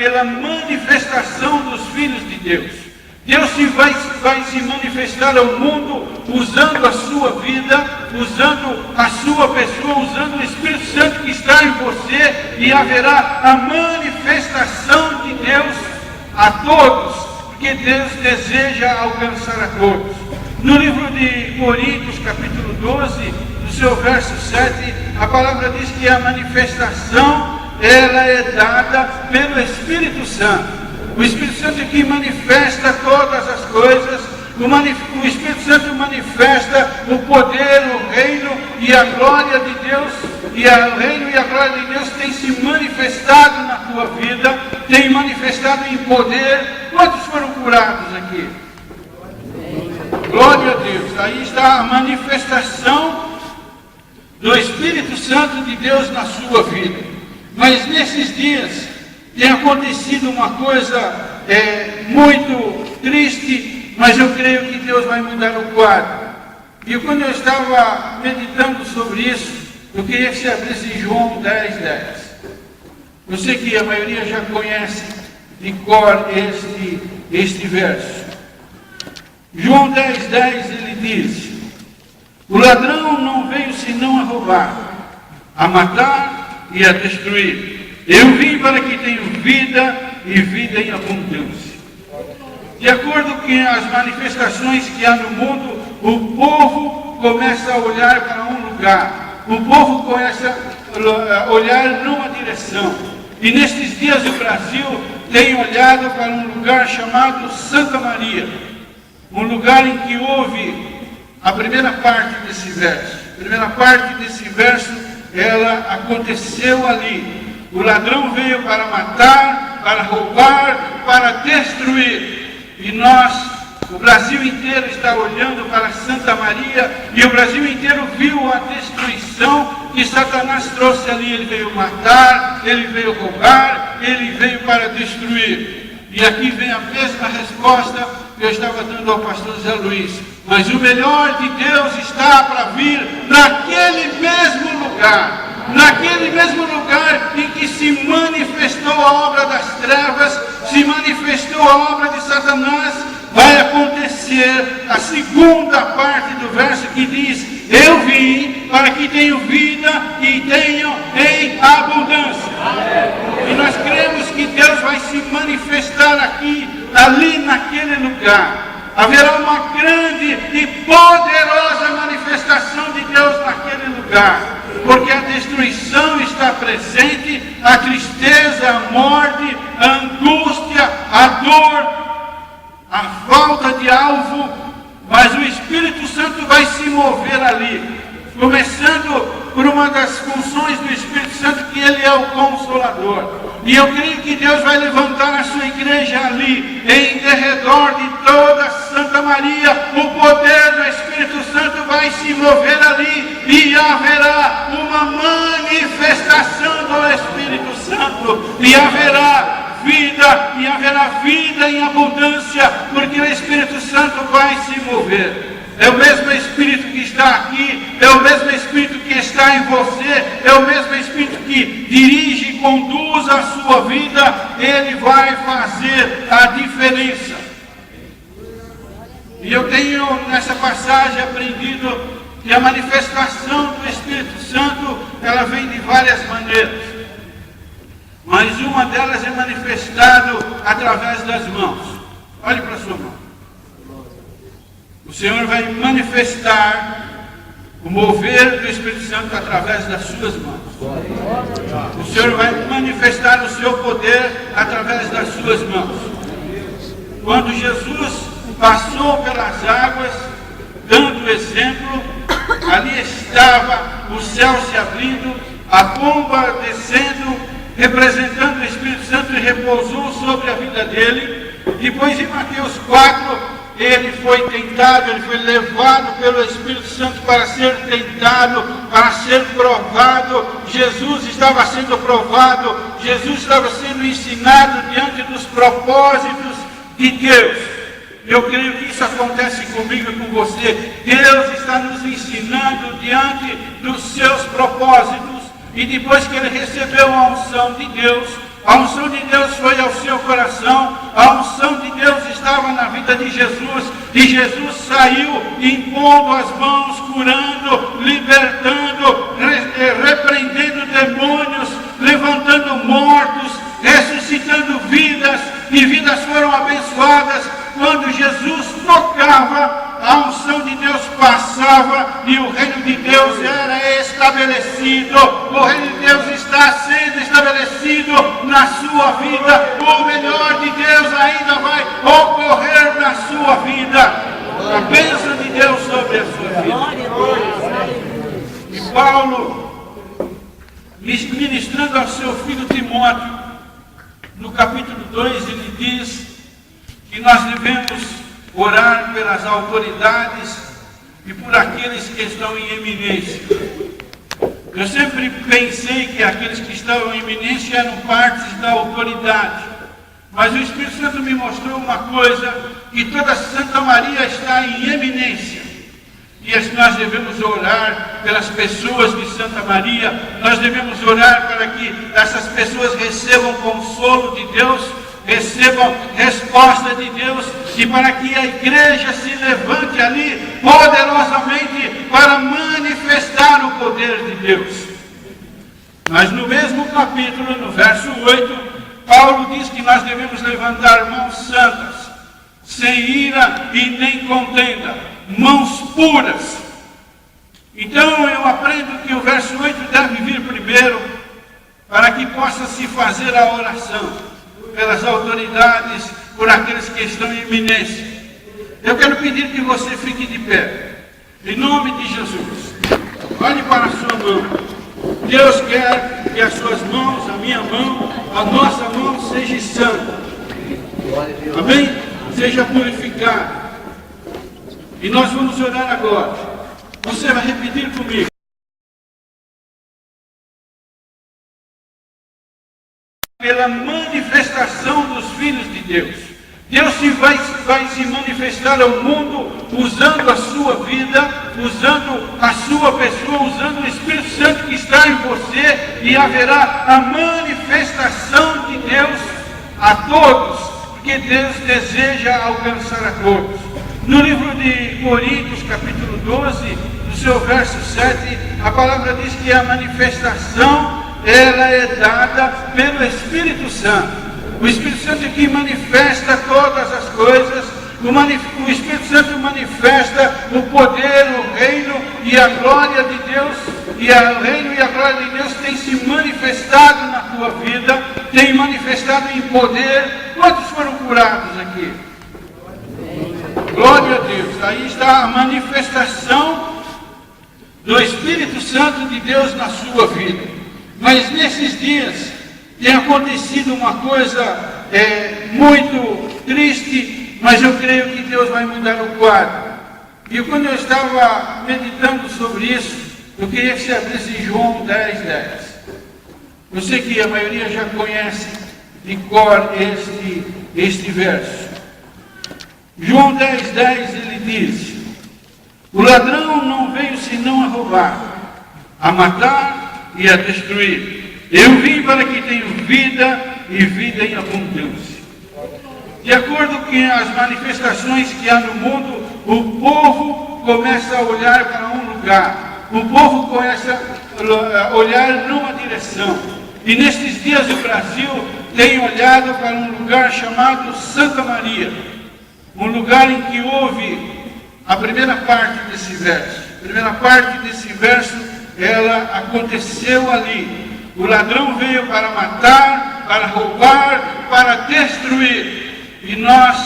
pela manifestação dos filhos de Deus. Deus vai se manifestar ao mundo usando a sua vida, usando a sua pessoa, usando o Espírito Santo que está em você, e haverá a manifestação de Deus a todos, porque Deus deseja alcançar a todos. No livro de Coríntios, capítulo 12, no seu verso 7, a palavra diz que a manifestação ela é dada pelo Espírito Santo. O Espírito Santo que manifesta todas as coisas. O Espírito Santo manifesta o poder, o reino e a glória de Deus. E o reino e a glória de Deus tem se manifestado na tua vida, tem manifestado em poder. Quantos foram curados aqui? Glória a Deus. Aí está a manifestação do Espírito Santo de Deus na sua vida. Mas nesses dias tem acontecido uma coisa muito triste, mas eu creio que Deus vai mudar o quadro. E quando eu estava meditando sobre isso, eu queria que você abrisse João 10:10. Eu sei que a maioria já conhece de cor este verso. João 10:10 ele diz: o ladrão não veio senão a roubar, a matar e a destruir. Eu vim para que tenham vida e vida em abundância. De acordo com as manifestações que há no mundo, o povo começa a olhar para um lugar. O povo começa a olhar numa direção. E nestes dias o Brasil tem olhado para um lugar chamado Santa Maria. Um lugar em que houve a primeira parte desse verso. A primeira parte desse verso, ela aconteceu ali. O ladrão veio para matar, para roubar, para destruir. E nós, o Brasil inteiro está olhando para Santa Maria, e o Brasil inteiro viu a destruição que Satanás trouxe ali. Ele veio matar, ele veio roubar, ele veio para destruir. E aqui vem a mesma resposta que eu estava dando ao pastor Zé Luiz. Mas o melhor de Deus está para vir naquele mesmo lugar. Naquele mesmo lugar em que se manifestou a obra das trevas, se manifestou a obra de Satanás, vai acontecer a segunda parte do verso que diz: eu vim para que tenham vida e tenham em abundância. E nós cremos que Deus vai se manifestar aqui, ali naquele lugar. Haverá uma grande e poderosa manifestação de Deus naquele lugar. Porque a destruição está presente, a tristeza, a morte, a angústia, a dor, a falta de alvo, mas o Espírito Santo vai se mover ali, começando por uma das funções do Espírito Santo, que ele é o Consolador. E eu creio que Deus vai levantar a sua igreja ali, em derredor de toda Santa Maria. O poder do Espírito Santo vai se mover ali, e haverá uma manifestação do Espírito Santo, e haverá vida em abundância, porque o Espírito Santo vai se mover. É o mesmo Espírito que está aqui, é o mesmo Espírito que está em você, é o mesmo Espírito que dirige e conduz a sua vida. Ele vai fazer a diferença. E eu tenho nessa passagem aprendido que a manifestação do Espírito Santo, ela vem de várias maneiras. Mas uma delas é manifestado através das mãos. Olhe para a sua mão. O Senhor vai manifestar o mover do Espírito Santo através das suas mãos. O Senhor vai manifestar o seu poder através das suas mãos. Quando Jesus passou pelas águas, dando exemplo, ali estava o céu se abrindo, a pomba descendo, representando o Espírito Santo, e repousou sobre a vida dele. Depois em Mateus 4, ele foi tentado, ele foi levado pelo Espírito Santo para ser tentado, para ser provado. Jesus estava sendo provado, Jesus estava sendo ensinado diante dos propósitos de Deus. Eu creio que isso acontece comigo e com você. Deus está nos ensinando diante dos seus propósitos. E depois que ele recebeu a unção de Deus, A unção de Deus foi ao seu coração, a unção de Deus estava na vida de Jesus, e Jesus saiu impondo as mãos, curando, libertando, repreendendo demônios, levantando mortos, ressuscitando vidas, e vidas foram abençoadas. Quando Jesus tocava, a unção de Deus passava e o reino de Deus era estabelecido. O reino de Deus está sendo estabelecido na sua vida. O melhor de Deus ainda vai ocorrer na sua vida. A bênção de Deus sobre a sua vida. E Paulo, ministrando ao seu filho Timóteo, no capítulo 2, ele diz que nós devemos orar pelas autoridades e por aqueles que estão em eminência. Eu sempre pensei que aqueles que estão em eminência eram partes da autoridade, mas o Espírito Santo me mostrou uma coisa, que toda Santa Maria está em eminência. E nós devemos orar pelas pessoas de Santa Maria, nós devemos orar para que essas pessoas recebam consolo de Deus, recebam resposta de Deus, e para que a igreja se levante ali poderosamente para manifestar o poder de Deus. Mas no mesmo capítulo, no verso 8, Paulo diz que nós devemos levantar mãos santas, sem ira e nem contenda, mãos puras. Então eu aprendo que o verso 8 deve vir primeiro, para que possa se fazer a oração pelas autoridades, por aqueles que estão em eminência. Eu quero pedir que você fique de pé, em nome de Jesus. Olhe para a sua mão. Deus quer que as suas mãos, a minha mão, a nossa mão seja santa. Amém? Seja purificada. E nós vamos orar agora. Você vai repetir comigo. Pela manifestação dos filhos de Deus. Deus vai se manifestar ao mundo usando a sua vida, usando a sua pessoa, usando o Espírito Santo que está em você, e haverá a manifestação de Deus a todos, porque Deus deseja alcançar a todos. No livro de Coríntios, capítulo 12, no seu verso 7, a palavra diz que a manifestação ela é dada pelo Espírito Santo. O Espírito Santo é que manifesta todas as coisas. O Espírito Santo manifesta o poder, o reino e a glória de Deus. E o reino e a glória de Deus tem se manifestado na tua vida, tem manifestado em poder. Quantos foram curados aqui? Glória a Deus. Aí está a manifestação do Espírito Santo de Deus na sua vida. Mas nesses dias tem acontecido uma coisa muito triste, mas eu creio que Deus vai mudar o quadro. E quando eu estava meditando sobre isso, eu queria que você abrisse em João 10:10. Eu sei que a maioria já conhece de cor este verso. João 10:10 ele diz: o ladrão não veio senão a roubar, a matar e a destruir. Eu vim para que tenham vida e vida em abundância. De acordo com as manifestações que há no mundo, o povo começa a olhar para um lugar. O povo começa a olhar numa direção. E nestes dias o Brasil tem olhado para um lugar chamado Santa Maria. Um lugar em que houve a primeira parte desse verso. A primeira parte desse verso, ela aconteceu ali. O ladrão veio para matar, para roubar, para destruir. E nós,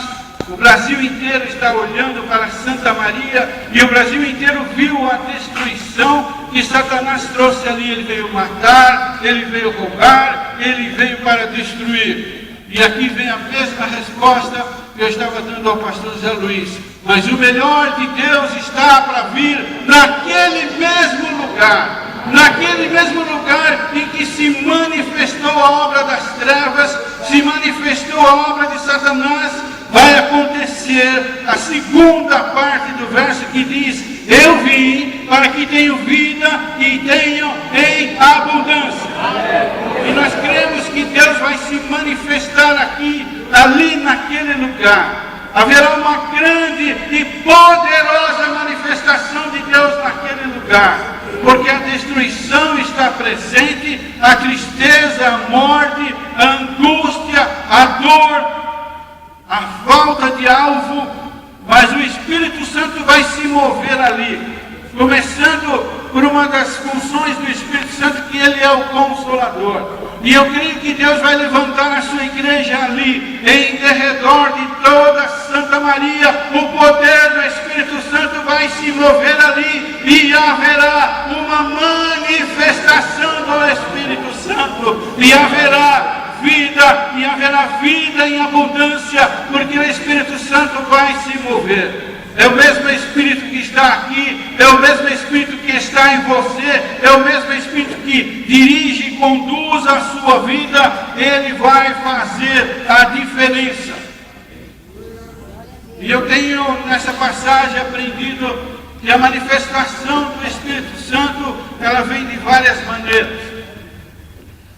o Brasil inteiro está olhando para Santa Maria, e o Brasil inteiro viu a destruição que Satanás trouxe ali. Ele veio matar, ele veio roubar, ele veio para destruir. E aqui vem a mesma resposta que eu estava dando ao pastor Zé Luiz. Mas o melhor de Deus está para vir naquele mesmo lugar. Naquele mesmo lugar em que se manifestou a obra das trevas, se manifestou a obra de Satanás, vai acontecer a segunda parte do verso que diz: eu vim para que tenham vida e tenham em abundância. E nós cremos que Deus vai se ali naquele lugar. Haverá uma grande e poderosa manifestação de Deus naquele lugar, porque a destruição está presente, a tristeza, a morte, a angústia, a dor, a falta de alvo, mas o Espírito Santo vai se mover ali, começando por uma das funções do Espírito Santo, que ele é o Consolador. E eu creio que Deus vai levantar a sua igreja ali, em derredor de toda Santa Maria. O poder do Espírito Santo vai se mover ali e haverá uma manifestação do Espírito Santo. E haverá vida em abundância, porque o Espírito Santo vai se mover. É o mesmo Espírito que está aqui, é o mesmo Espírito que está em você, é o mesmo Espírito que dirige e conduz a sua vida. Ele vai fazer a diferença. E eu tenho nessa passagem aprendido que a manifestação do Espírito Santo, ela vem de várias maneiras.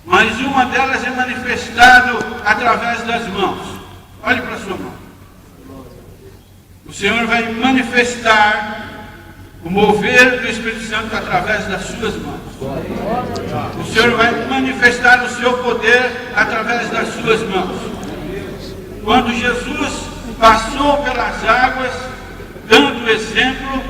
Mas uma delas é manifestado através das mãos. Olhe para a sua mão. O Senhor vai manifestar o mover do Espírito Santo através das suas mãos. O Senhor vai manifestar o seu poder através das suas mãos. Quando Jesus passou pelas águas, dando o exemplo,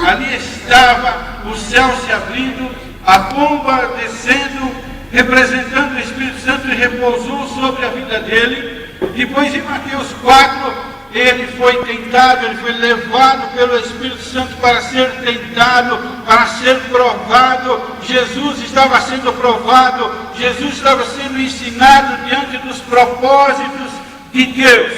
ali estava o céu se abrindo, a pomba descendo, representando o Espírito Santo, e repousou sobre a vida dele. Depois, em Mateus 4, ele foi tentado, ele foi levado pelo Espírito Santo para ser tentado, para ser provado. Jesus estava sendo provado, Jesus estava sendo ensinado diante dos propósitos de Deus.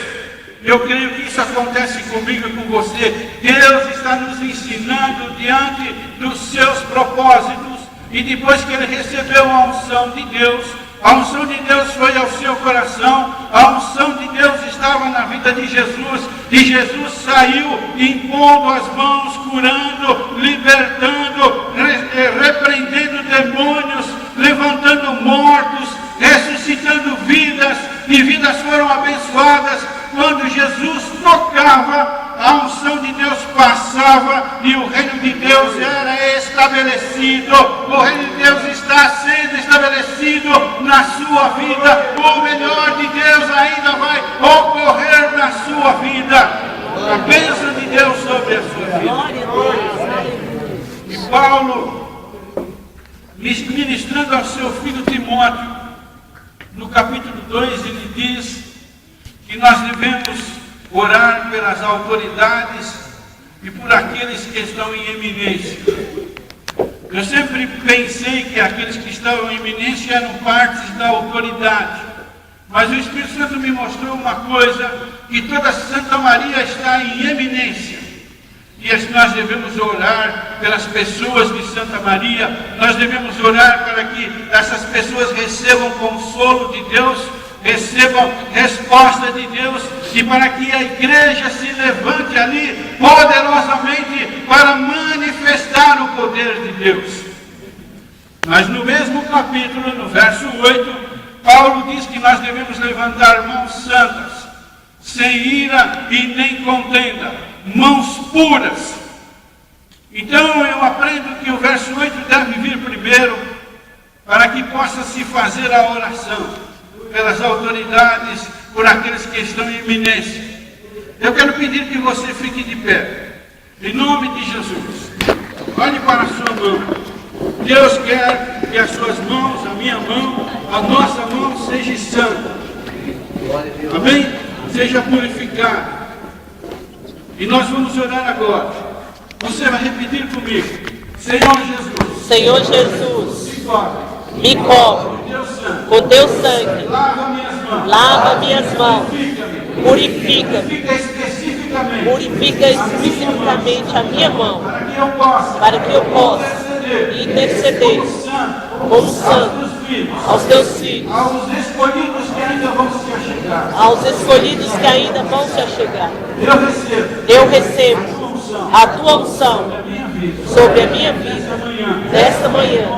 Eu creio que isso acontece comigo e com você. Deus está nos ensinando diante dos seus propósitos. E depois que ele recebeu a unção de Deus, a unção de Deus foi ao seu coração, a unção de Deus estava na vida de Jesus, e Jesus saiu impondo as mãos, curando, libertando, repreendendo demônios, levantando mortos, ressuscitando vidas, e vidas foram abençoadas. Quando Jesus tocava, a unção de Deus passava e o reino de Deus era estabelecido. O reino de Deus está sendo estabelecido na sua vida. O melhor de Deus ainda vai ocorrer na sua vida. A bênção de Deus sobre a sua vida. E Paulo, ministrando ao seu filho Timóteo, no capítulo 2, ele diz que nós devemos orar pelas autoridades e por aqueles que estão em eminência. Eu sempre pensei que aqueles que estavam em eminência eram partes da autoridade, mas o Espírito Santo me mostrou uma coisa, que toda Santa Maria está em eminência, e nós devemos orar pelas pessoas de Santa Maria. Nós devemos orar para que essas pessoas recebam consolo de Deus, recebam resposta de Deus, e para que a igreja se levante ali poderosamente para manifestar o poder de Deus. Mas no mesmo capítulo, no verso 8, Paulo diz que nós devemos levantar mãos santas, sem ira e nem contenda, mãos puras. Então eu aprendo que o verso 8 deve vir primeiro, para que possa se fazer a oração pelas autoridades, por aqueles que estão em eminência. Eu quero pedir que você fique de pé, em nome de Jesus. Olhe para a sua mão. Deus quer que as suas mãos, a minha mão, a nossa mão seja santa. Amém? Seja purificada. E nós vamos orar agora. Você vai repetir comigo. Senhor Jesus. Senhor Jesus, Me cobre. com teu sangue, Lava minhas mãos. purifica-me, purifica especificamente a minha mão, para que eu possa interceder como santo aos teus filhos, Aos escolhidos que ainda vão se achegar. aos escolhidos que ainda vão se achegar. Eu recebo Eu recebo a tua unção a minha vida sobre a minha vida esta manhã. nesta manhã.